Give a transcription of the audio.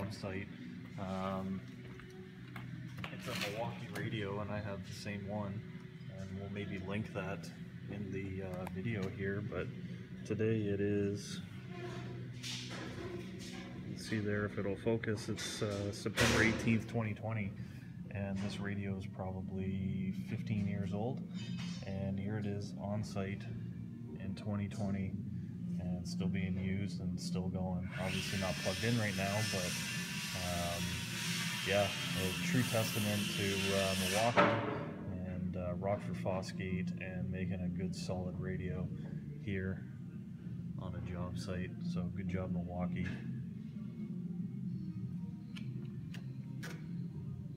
job site. It's a Milwaukee radio, and I have the same one, and we'll maybe link that in the video here. But today it is, let's see there if it'll focus, it's September 18th 2020, and this radio is probably 15 years old, and here it is on site in 2020 and still being used and still going. Obviously not plugged in right now, but yeah, a true testament to Milwaukee and Rockford Fosgate, and making a good solid radio here on a job site. So good job, Milwaukee.